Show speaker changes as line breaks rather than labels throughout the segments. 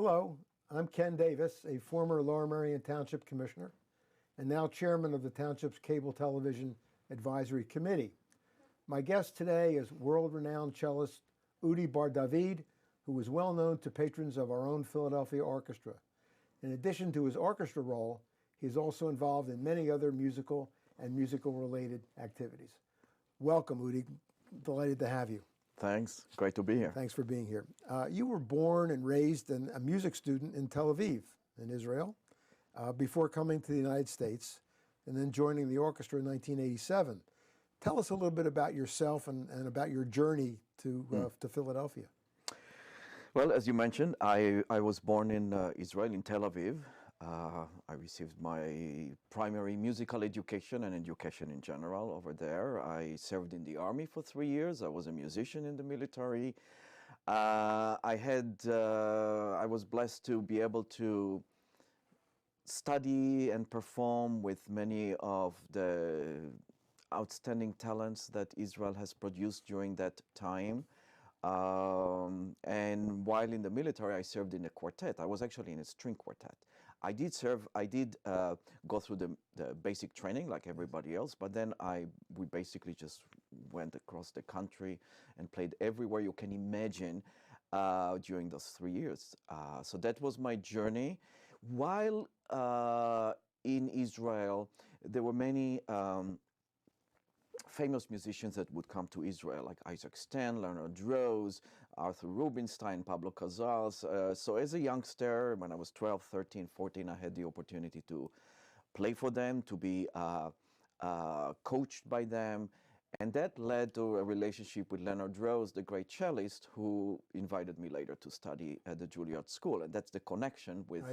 Hello, I'm Ken Davis, a former Lower Merion Township Commissioner and now Chairman of the Township's Cable Television Advisory Committee. My guest today is world-renowned cellist Udi Bar-David, who is well known to patrons of our own Philadelphia Orchestra. In addition to his orchestra role, he is also involved in many other musical and musical-related activities. Welcome, Udi. Delighted to have you.
Thanks. Great to be here.
Thanks for being here. You were born and raised a music student in Tel Aviv, in Israel, before coming to the United States and then joining the orchestra in 1987. Tell us a little bit about yourself and about your journey to Philadelphia.
Well, as you mentioned, I was born in Israel, in Tel Aviv. I received my primary musical education and education in general over there. I served in the army for 3 years. I was a musician in the military. I was blessed to be able to study and perform with many of the outstanding talents that Israel has produced during that time. And while in the military, I served in a quartet. I was actually in a string quartet. I did go through the basic training like everybody else, but then we basically just went across the country and played everywhere you can imagine during those 3 years. So that was my journey. While in Israel, there were many famous musicians that would come to Israel, like Isaac Stan, Leonard Rose, Arthur Rubinstein, Pablo Casals. So as a youngster, when I was 12, 13, 14, I had the opportunity to play for them, to be coached by them. And that led to a relationship with Leonard Rose, the great cellist, who invited me later to study at the Juilliard School. And that's the connection with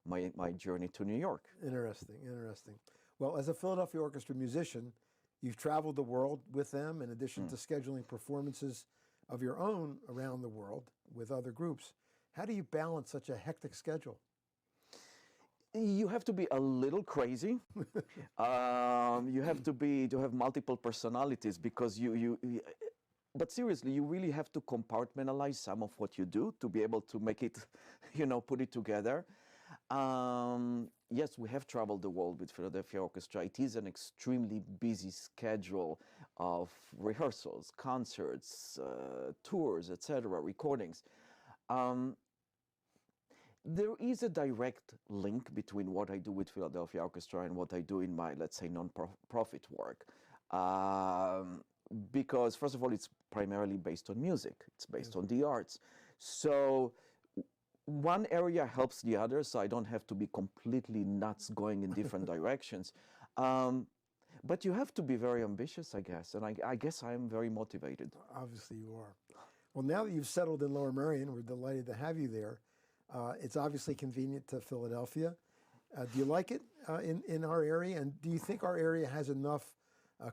my journey to New York.
Interesting, interesting. Well, as a Philadelphia Orchestra musician, you've traveled the world with them in addition to scheduling performances of your own around the world with other groups. How do you balance such a hectic schedule?
You have to be a little crazy. You have to have multiple personalities because but seriously, you really have to compartmentalize some of what you do to be able to make it, put it together. Yes, we have traveled the world with Philadelphia Orchestra. It is an extremely busy schedule of rehearsals, concerts, tours, etc., recordings. There is a direct link between what I do with Philadelphia Orchestra and what I do in my, let's say, non-profit work. Because, first of all, it's primarily based on music. It's based on the arts. So one area helps the other, so I don't have to be completely nuts going in different directions. But you have to be very ambitious, I guess, and I guess I am very motivated.
Obviously you are. Well, now that you've settled in Lower Merion, we're delighted to have you there. It's obviously convenient to Philadelphia. Do you like it in our area? And do you think our area has enough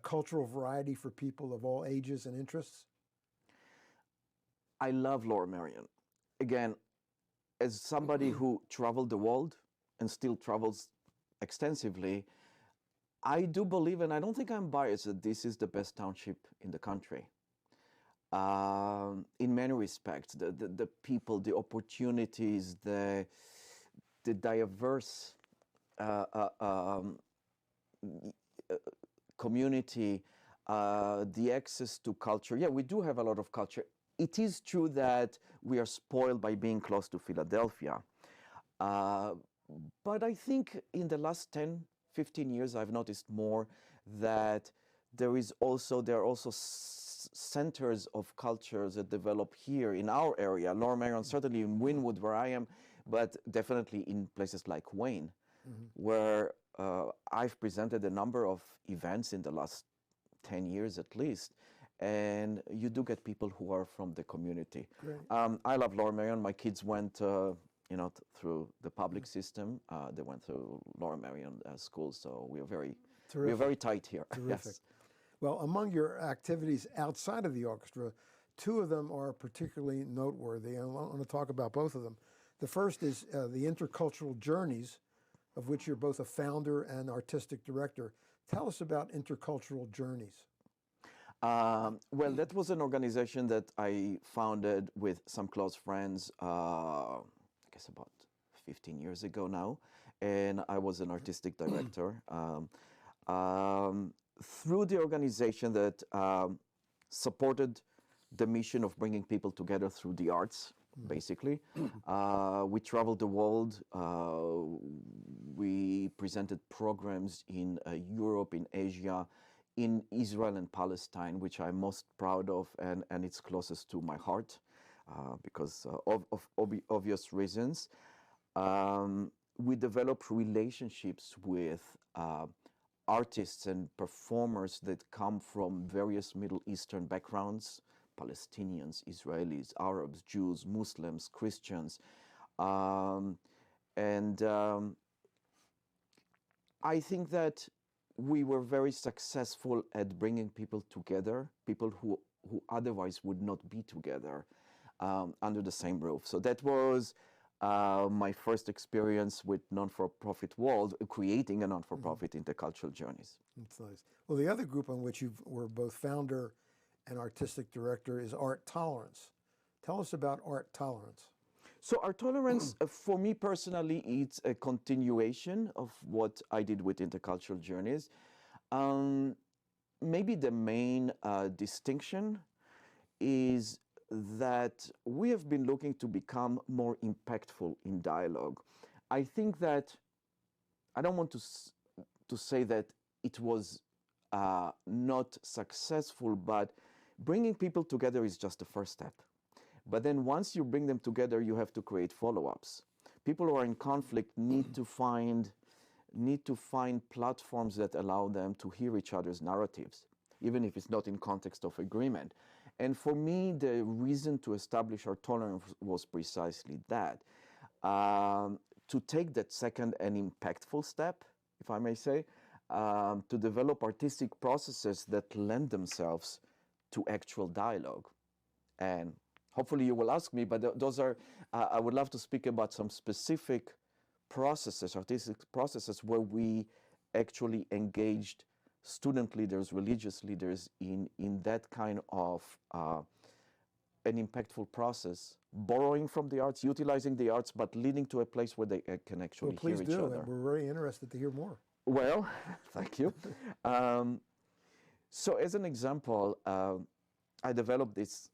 cultural variety for people of all ages and interests?
I love Lower Merion. Again, as somebody who traveled the world and still travels extensively, I do believe, and I don't think I'm biased, that this is the best township in the country. In many respects, the people, the opportunities, the diverse community, the access to culture. Yeah, we do have a lot of culture. It is true that we are spoiled by being close to Philadelphia. But I think in the last 10, 15 years, I've noticed more that there are also centers of cultures that develop here in our area, Lower Merion, certainly in Wynwood, where I am, but definitely in places like Wayne, where I've presented a number of events in the last 10 years at least. And you do get people who are from the community. I love Lower Merion. My kids went, through the public system. They went through Lower Merion school, so we are very tight here.
Terrific.
Yes.
Well, among your activities outside of the orchestra, two of them are particularly noteworthy. I want to talk about both of them. The first is the Intercultural Journeys, of which you're both a founder and artistic director. Tell us about Intercultural Journeys.
Well, that was an organization that I founded with some close friends guess about 15 years ago now, and I was an artistic director. Through the organization that supported the mission of bringing people together through the arts, basically. We traveled the world. We presented programs in Europe, in Asia, in Israel and Palestine, which I'm most proud of, and it's closest to my heart because of obvious reasons. We developed relationships with artists and performers that come from various Middle Eastern backgrounds, Palestinians, Israelis, Arabs, Jews, Muslims, Christians. I think that we were very successful at bringing people together, people who otherwise would not be together under the same roof. So that was my first experience with non-for-profit world, creating a non-for-profit intercultural journeys.
That's nice. Well, the other group on which you were both founder and artistic director is Art Tolerance. Tell us about Art Tolerance.
So Art Tolerance, for me personally, it's a continuation of what I did with intercultural journeys. Maybe the main distinction is that we have been looking to become more impactful in dialogue. I think that, I don't want to say that it was not successful, but bringing people together is just the first step. But then once you bring them together, you have to create follow-ups. People who are in conflict need to find platforms that allow them to hear each other's narratives, even if it's not in context of agreement. And for me, the reason to establish Art Tolerance was precisely that. To take that second and impactful step, if I may say, to develop artistic processes that lend themselves to actual dialogue. And hopefully you will ask me, but those are, I would love to speak about some specific processes, artistic processes, where we actually engaged student leaders, religious leaders in that kind of an impactful process, borrowing from the arts, utilizing the arts, but leading to a place where they can actually hear each other.
Please do. We're very interested to hear more.
Well, thank you. So as an example, I developed this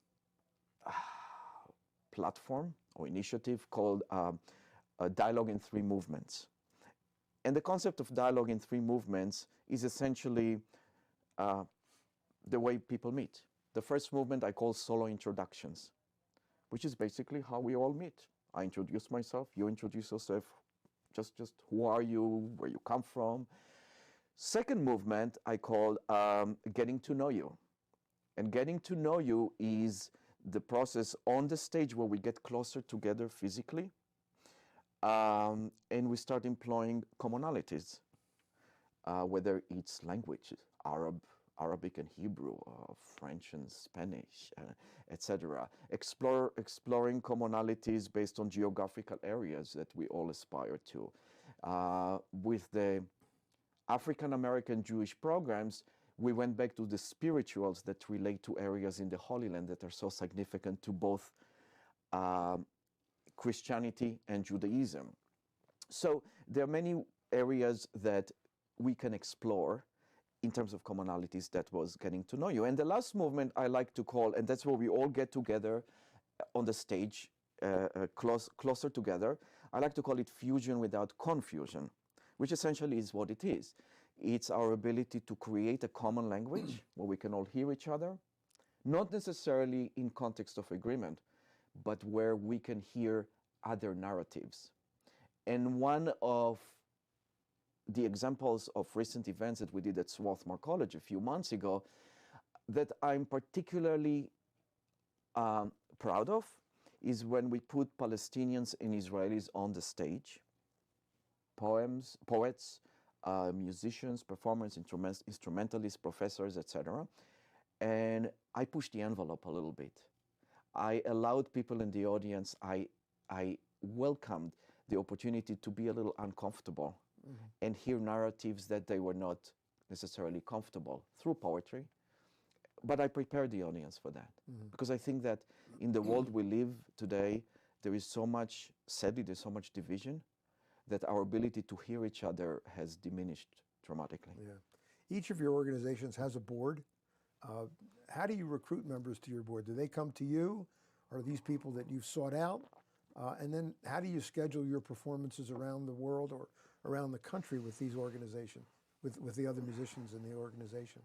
platform or initiative called Dialogue in Three Movements. And the concept of dialogue in three movements is essentially the way people meet. The first movement I call solo introductions, which is basically how we all meet. I introduce myself, you introduce yourself, just who are you, where you come from. Second movement I call getting to know you. And getting to know you is the process on the stage where we get closer together physically, and we start employing commonalities, whether it's language, Arabic and Hebrew, French and Spanish, etc. Exploring commonalities based on geographical areas that we all aspire to. With the African American Jewish programs, we went back to the spirituals that relate to areas in the Holy Land that are so significant to both Christianity and Judaism. So there are many areas that we can explore in terms of commonalities. That was getting to know you. And the last movement I like to call, and that's where we all get together on the stage, closer together, I like to call it fusion without confusion, which essentially is what it is. It's our ability to create a common language where we can all hear each other, not necessarily in context of agreement, but where we can hear other narratives. And one of the examples of recent events that we did at Swarthmore College a few months ago that I'm particularly proud of is when we put Palestinians and Israelis on the stage, poets, musicians, performers, instrumentalists, professors, etc. And I pushed the envelope a little bit. I allowed people in the audience, I welcomed the opportunity to be a little uncomfortable and hear narratives that they were not necessarily comfortable through poetry. But I prepared the audience for that because I think that in the world we live today, there is so much, sadly, there's so much division that our ability to hear each other has diminished dramatically.
Yeah. Each of your organizations has a board. How do you recruit members to your board? Do they come to you? Or are these people that you've sought out? And then how do you schedule your performances around the world or around the country with these organizations, with the other musicians in the organization?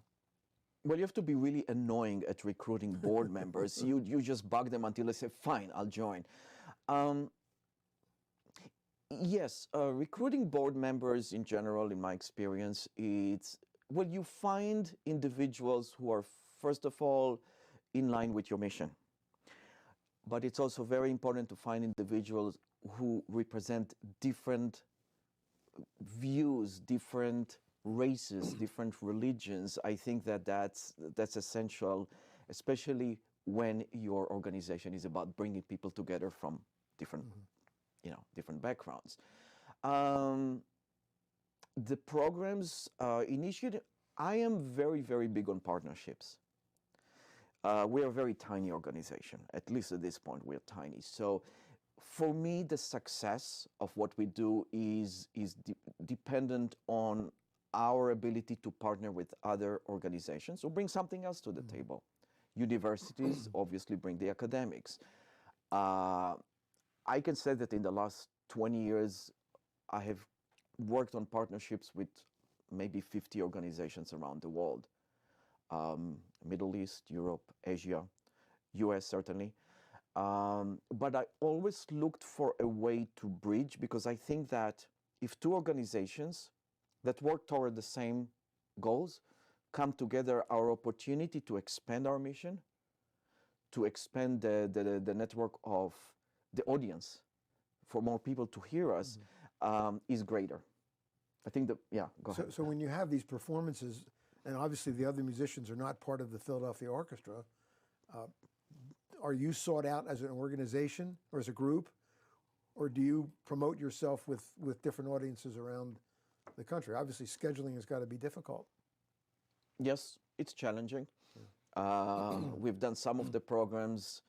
Well, you have to be really annoying at recruiting board members. You just bug them until they say, fine, I'll join. Yes, recruiting board members in general, in my experience, it's, well, you find individuals who are, first of all, in line with your mission. But it's also very important to find individuals who represent different views, different races, different religions. I think that that's essential, especially when your organization is about bringing people together from different, different backgrounds. The programs initiated, I am very, very big on partnerships. We are a very tiny organization, at least at this point we're tiny. So for me, the success of what we do is dependent on our ability to partner with other organizations or bring something else to the table. Universities obviously bring the academics. I can say that in the last 20 years, I have worked on partnerships with maybe 50 organizations around the world. Middle East, Europe, Asia, US certainly. But I always looked for a way to bridge, because I think that if two organizations that work toward the same goals come together, our opportunity to expand our mission, to expand the network of the audience, for more people to hear us, is greater. I think that, yeah, go ahead.
So when you have these performances, and obviously the other musicians are not part of the Philadelphia Orchestra, are you sought out as an organization or as a group, or do you promote yourself with different audiences around the country? Obviously scheduling has got to be difficult.
Yes, it's challenging. We've done some of the programs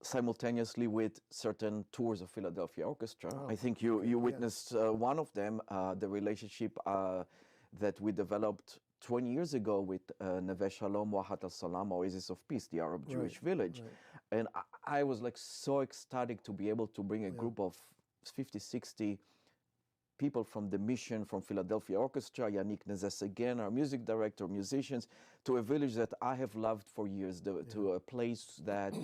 simultaneously with certain tours of Philadelphia Orchestra. I think you witnessed one of them, the relationship that we developed 20 years ago with Neve Shalom, Wahat al-Salam, Oasis of Peace, the Arab Jewish village. And I was like so ecstatic to be able to bring a group of 50, 60 people from the mission, from Philadelphia Orchestra, Yannick Nezes again, our music director, musicians, to a village that I have loved for years, to a place that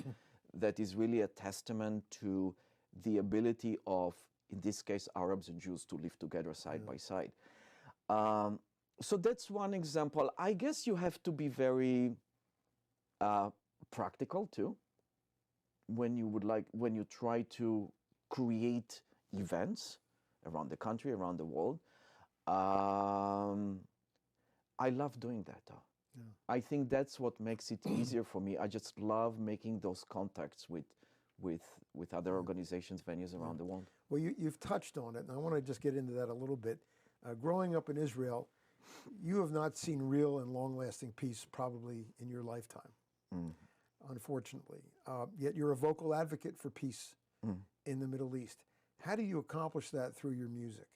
that is really a testament to the ability of, in this case, Arabs and Jews to live together side by side. So that's one example. I guess you have to be very practical too when you try to create events around the country, around the world. I love doing that though. I think that's what makes it easier for me. I just love making those contacts with other organizations, venues around the world.
Well, you've touched on it, and I want to just get into that a little bit. Growing up in Israel, you have not seen real and long-lasting peace probably in your lifetime, unfortunately. Yet you're a vocal advocate for peace in the Middle East. How do you accomplish that through your music?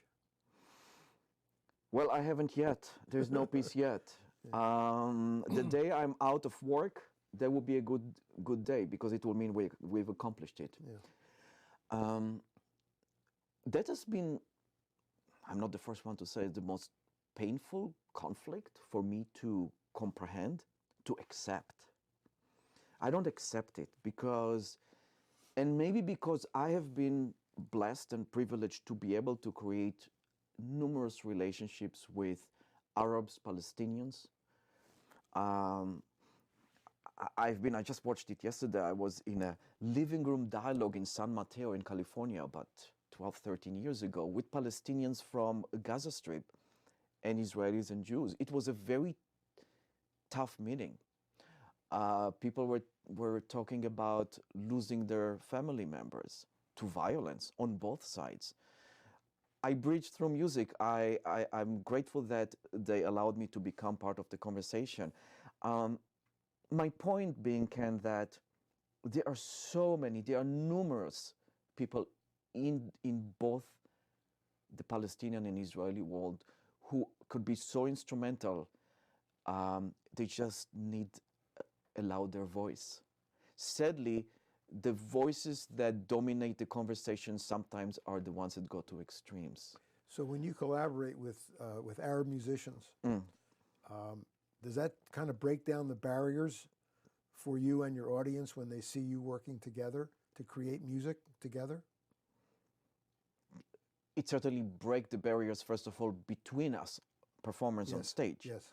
Well, I haven't yet. There's no peace yet. The day I'm out of work, that will be a good day, because it will mean we've accomplished it. That has been, I'm not the first one to say, the most painful conflict for me to comprehend, to accept. I don't accept it because, and maybe because I have been blessed and privileged to be able to create numerous relationships with Arabs, Palestinians. I just watched it yesterday. I was in a living room dialogue in San Mateo in California about 12, 13 years ago with Palestinians from Gaza Strip and Israelis and Jews. It was a very tough meeting. People were talking about losing their family members to violence on both sides. I bridged through music. I'm grateful that they allowed me to become part of the conversation. My point being, Ken, that there are so many, there are numerous people in both the Palestinian and Israeli world who could be so instrumental. They just need a louder voice. Sadly, the voices that dominate the conversation sometimes are the ones that go to extremes.
So when you collaborate with Arab musicians, does that kind of break down the barriers for you and your audience when they see you working together to create music together?
It certainly breaks the barriers, first of all, between us, performers on stage.
Yes.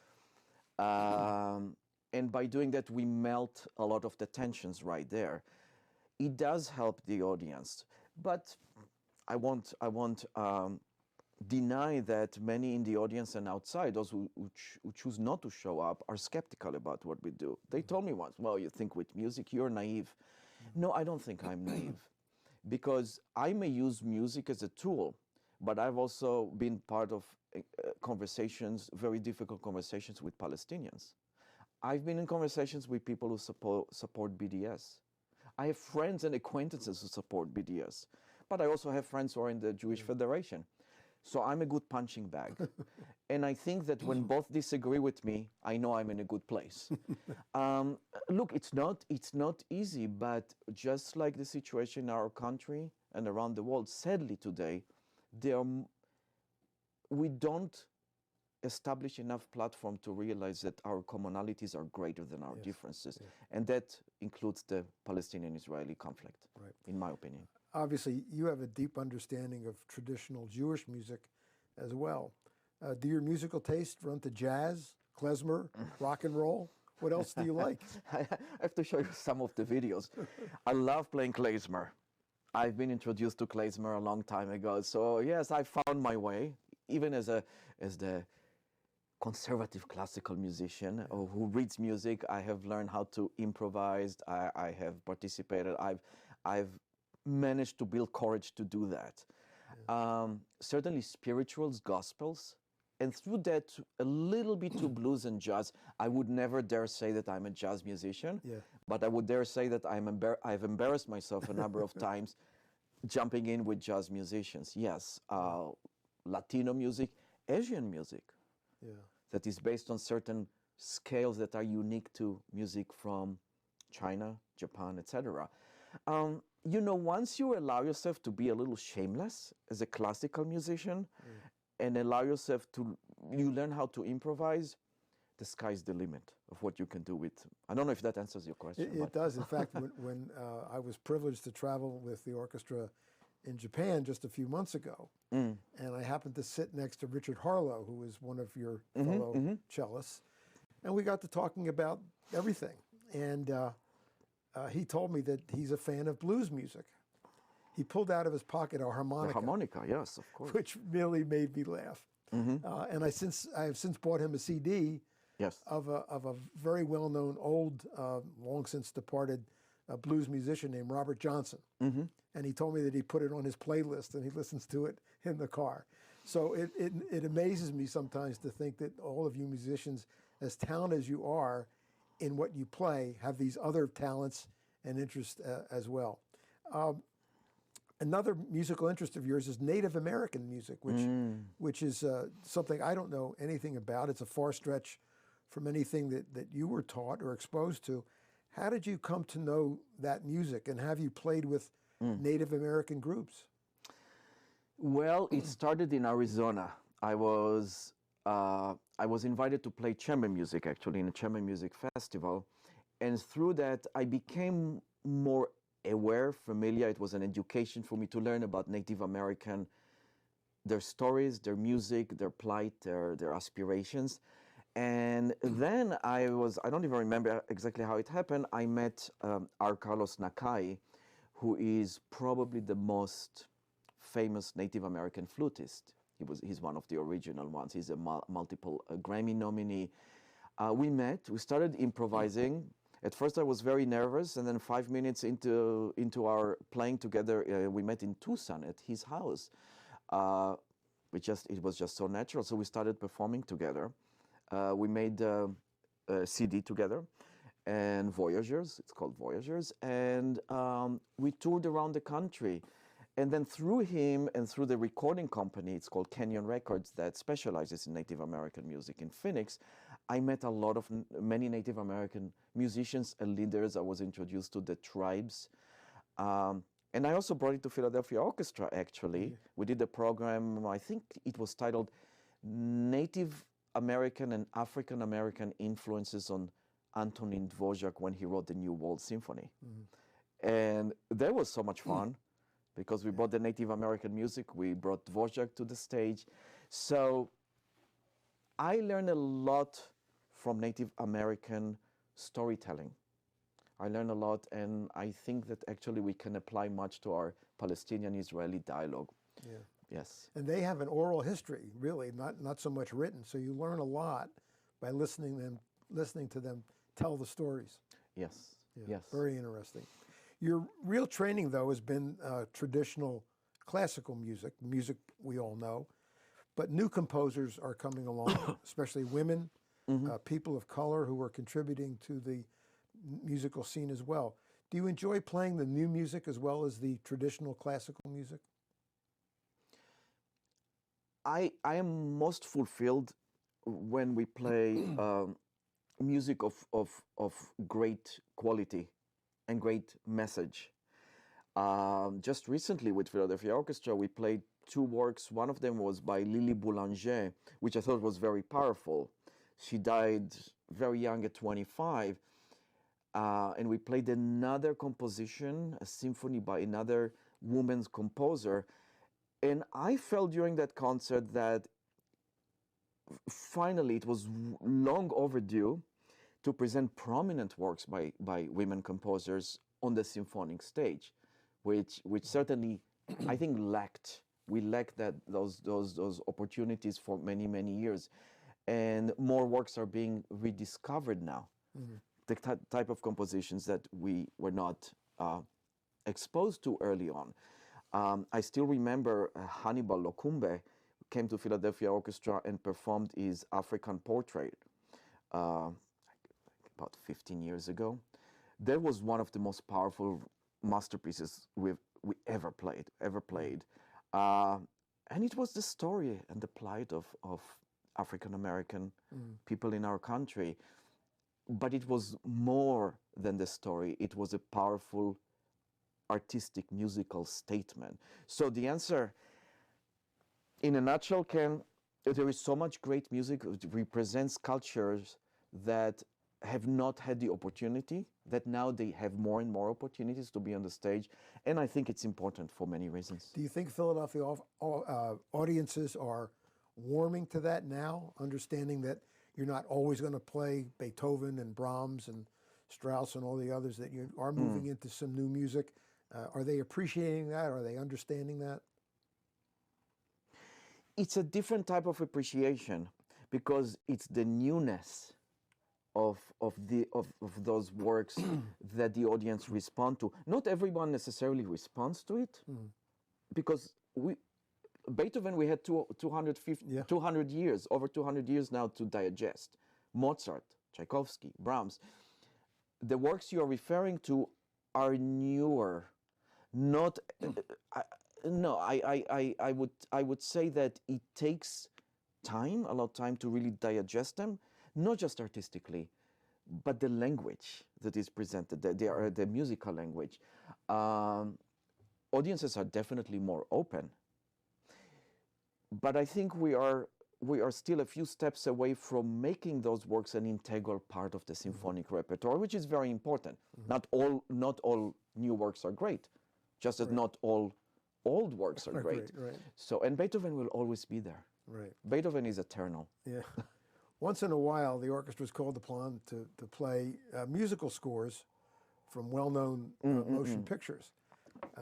And by doing that, we melt a lot of the tensions right there. It does help the audience, but I won't deny that many in the audience and outside, those who choose not to show up, are skeptical about what we do. They told me once, well, you think with music you're naive. No, I don't think I'm naive, because I may use music as a tool, but I've also been part of conversations, very difficult conversations with Palestinians. I've been in conversations with people who support BDS. I have friends and acquaintances who support BDS, but I also have friends who are in the Jewish Federation. So I'm a good punching bag. And I think that when both disagree with me, I know I'm in a good place. Look, it's not easy, but just like the situation in our country and around the world, sadly today, we don't establish enough platform to realize that our commonalities are greater than our differences. And that includes the Palestinian-Israeli conflict, in my opinion.
Obviously, you have a deep understanding of traditional Jewish music as well. Do your musical tastes run to jazz, klezmer, rock and roll? What else do you like?
I have to show you some of the videos. I love playing klezmer. I've been introduced to klezmer a long time ago. So yes, I found my way, even as the conservative classical musician who reads music. I have learned how to improvise. I have participated. I've managed to build courage to do that. Certainly spirituals, gospels, and through that a little bit to blues and jazz. I would never dare say that I'm a jazz musician, but I would dare say that I've embarrassed myself a number of times jumping in with jazz musicians. Yes, Latino music, Asian music, that is based on certain scales that are unique to music from China, Japan, etc. You know, once you allow yourself to be a little shameless as a classical musician and allow yourself to, you learn how to improvise, the sky's the limit of what you can do with. I don't know if that answers your question.
It does. In fact, when I was privileged to travel with the orchestra in Japan just a few months ago, and I happened to sit next to Richard Harlow, who is one of your fellow cellists, and we got to talking about everything. And he told me that he's a fan of blues music. He pulled out of his pocket a harmonica.
The harmonica, yes, of course.
Which really made me laugh. And I have since bought him a CD of a very well-known old, long since departed blues musician named Robert Johnson. And he told me that he put it on his playlist and he listens to it in the car. So it amazes me sometimes to think that all of you musicians, as talented as you are in what you play, have these other talents and interests as well. Another musical interest of yours is Native American music, which is something I don't know anything about. It's a far stretch from anything that you were taught or exposed to. How did you come to know that music, and have you played with Native American groups?
Well, it started in Arizona. I was invited to play chamber music, actually, in a chamber music festival. And through that, I became more aware, familiar. It was an education for me to learn about Native American, their stories, their music, their plight, their aspirations. And then I don't even remember exactly how it happened. I met R. Carlos Nakai, who is probably the most famous Native American flutist. He's one of the original ones. He's a multiple Grammy nominee. We met, we started improvising. At first I was very nervous, and then 5 minutes into our playing together, we met in Tucson at his house. It was just so natural, so we started performing together. We made a CD together, and Voyagers. It's called Voyagers. And we toured around the country. And then through him and through the recording company, it's called Canyon Records, that specializes in Native American music in Phoenix, I met a lot of many Native American musicians and leaders. I was introduced to the tribes. And I also brought it to Philadelphia Orchestra, actually. We did a program, I think it was titled Native American and African American Influences on Antonin Dvorak when he wrote the New World Symphony. And that was so much fun because we brought the Native American music, we brought Dvorak to the stage. So I learned a lot from Native American storytelling. I learned a lot, and I think that actually we can apply much to our Palestinian-Israeli dialogue.
Yeah.
Yes.
And they have an oral history, really, not so much written. So you learn a lot by listening to them tell the stories.
Yes.
Yeah,
Yes.
very interesting. Your real training, though, has been traditional classical music we all know. But new composers are coming along, especially women, people of color who are contributing to the musical scene as well. Do you enjoy playing the new music as well as the traditional classical music?
I am most fulfilled when we play music of great quality and great message. Just recently with Philadelphia Orchestra, we played two works. One of them was by Lily Boulanger, which I thought was very powerful. She died very young at 25. And we played another composition, a symphony by another woman's composer. And I felt during that concert that finally it was long overdue to present prominent works by women composers on the symphonic stage, which certainly I think lacked. We lacked those opportunities for many years, and more works are being rediscovered now. The type of compositions that we were not exposed to early on. I still remember Hannibal Lokumbe came to Philadelphia Orchestra and performed his African Portrait about 15 years ago. That was one of the most powerful masterpieces we ever played. And it was the story and the plight of African American people in our country. But it was more than the story. It was a powerful artistic musical statement. So the answer, in a nutshell, there is so much great music. It represents cultures that have not had the opportunity, that now they have more and more opportunities to be on the stage. And I think it's important for many reasons.
Do you think Philadelphia audiences are warming to that now, understanding that you're not always going to play Beethoven and Brahms and Strauss and all the others, that you are moving into some new music? Are they appreciating that? Are they understanding that?
It's a different type of appreciation because it's the newness of those works that the audience respond to. Not everyone necessarily responds to it because Beethoven, we had 200 years, over 200 years now to digest. Mozart, Tchaikovsky, Brahms. The works you're referring to are newer. Not, I would say that it takes time, a lot of time to really digest them, not just artistically, but the language that is presented, the musical language. Audiences are definitely more open. But I think we are still a few steps away from making those works an integral part of the symphonic repertoire, which is very important. Not all new works are great, just as not all old works are great.
Right.
So, and Beethoven will always be there.
Right.
Beethoven is eternal.
Yeah. Once in a while, the orchestra is called upon to play musical scores from well-known motion pictures.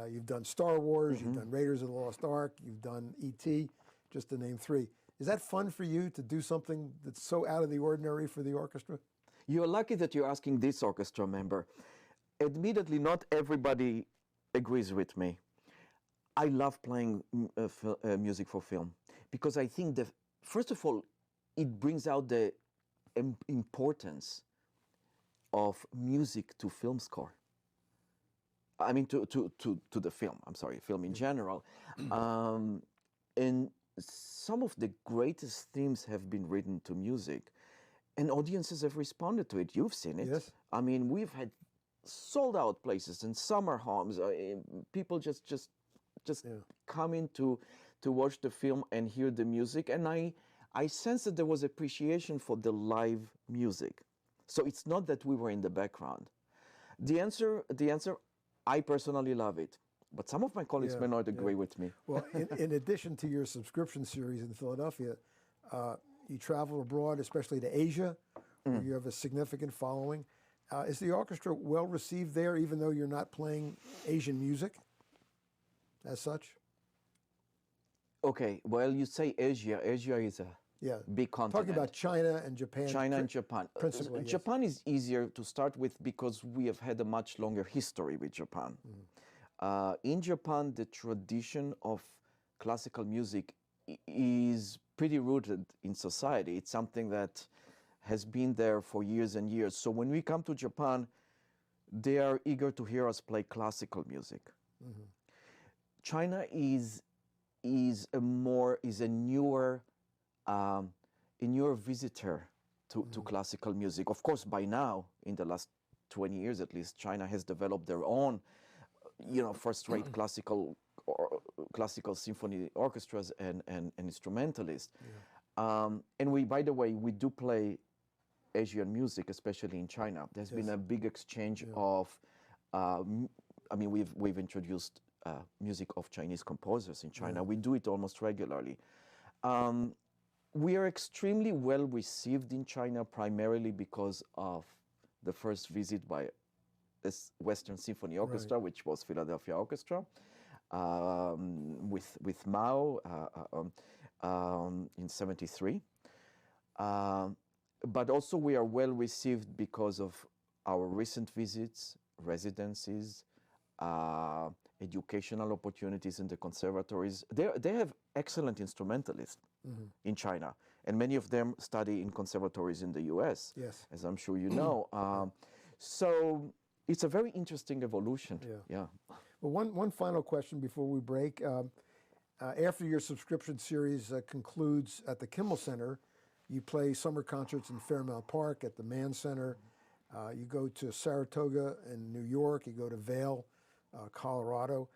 You've done Star Wars, you've done Raiders of the Lost Ark, you've done E.T., just to name three. Is that fun for you to do something that's so out of the ordinary for the orchestra?
You're lucky that you're asking this orchestra member. Admittedly, not everybody agrees with me. I love playing music for film because I think that, first of all, it brings out the importance of music to film score. I mean, to the film. I'm sorry, film in general. And some of the greatest themes have been written to music, and audiences have responded to it. You've seen it.
Yes.
I mean, we've had sold out places and summer homes. People just come in to watch the film and hear the music. And I sense that there was appreciation for the live music. So it's not that we were in the background. The answer, I personally love it. But some of my colleagues may not agree with me.
Well, in addition to your subscription series in Philadelphia, you travel abroad, especially to Asia, where you have a significant following. Is the orchestra well received there, even though you're not playing Asian music as such?
Okay, well, you say Asia. Asia is a big continent.
Talking about China and Japan.
China and Japan.
Principally, yes.
Japan is easier to start with because we have had a much longer history with Japan. In Japan, the tradition of classical music is pretty rooted in society. It's something that has been there for years and years. So when we come to Japan, they are eager to hear us play classical music. China is a newer visitor to classical music. Of course, by now, in the last 20 years at least, China has developed their own, first-rate classical symphony orchestras and instrumentalists. And we, by the way, we do play Asian music, especially in China. There's been a big exchange of, we've introduced music of Chinese composers in China. We do it almost regularly. We are extremely well received in China, primarily because of the first visit by this Western Symphony Orchestra, which was Philadelphia Orchestra, with Mao in '73. But also we are well received because of our recent visits, residencies, educational opportunities in the conservatories. They have excellent instrumentalists in China, and many of them study in conservatories in the US, as I'm sure you know. So it's a very interesting evolution.
Well, one final question before we break. After your subscription series concludes at the Kimmel Center, you play summer concerts in Fairmount Park, at the Mann Center. You go to Saratoga in New York. You go to Vail, Colorado.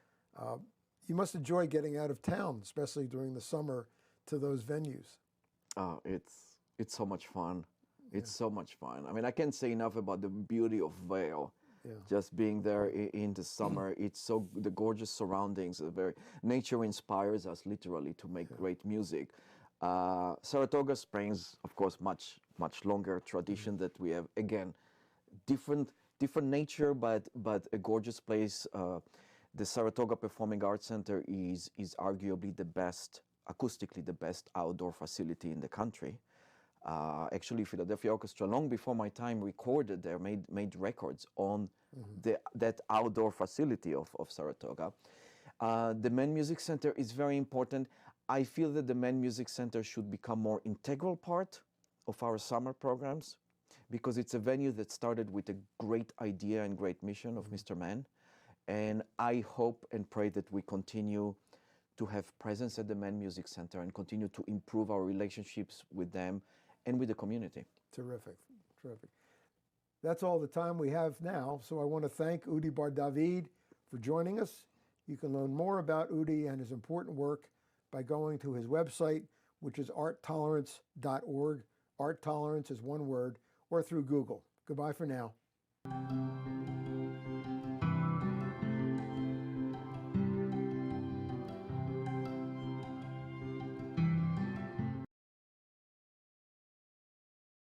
You must enjoy getting out of town, especially during the summer, to those venues.
It's so much fun. It's so much fun. I mean, I can't say enough about the beauty of Vail. Just being there in the summer, it's the gorgeous surroundings. Nature inspires us literally to make great music. Saratoga Springs, of course, much longer tradition that we have. Again, different nature, but a gorgeous place. The Saratoga Performing Arts Center is arguably acoustically the best outdoor facility in the country. Actually, Philadelphia Orchestra, long before my time, recorded there, made records on that outdoor facility of Saratoga. The Mann Music Center is very important. I feel that the Mann Music Center should become more integral part of our summer programs, because it's a venue that started with a great idea and great mission of Mr. Mann. And I hope and pray that we continue to have presence at the Mann Music Center and continue to improve our relationships with them and with the community.
Terrific, terrific. That's all the time we have now, so I want to thank Udi Bar-David for joining us. You can learn more about Udi and his important work by going to his website, which is arttolerance.org. Art Tolerance is one word, or through Google. Goodbye for now.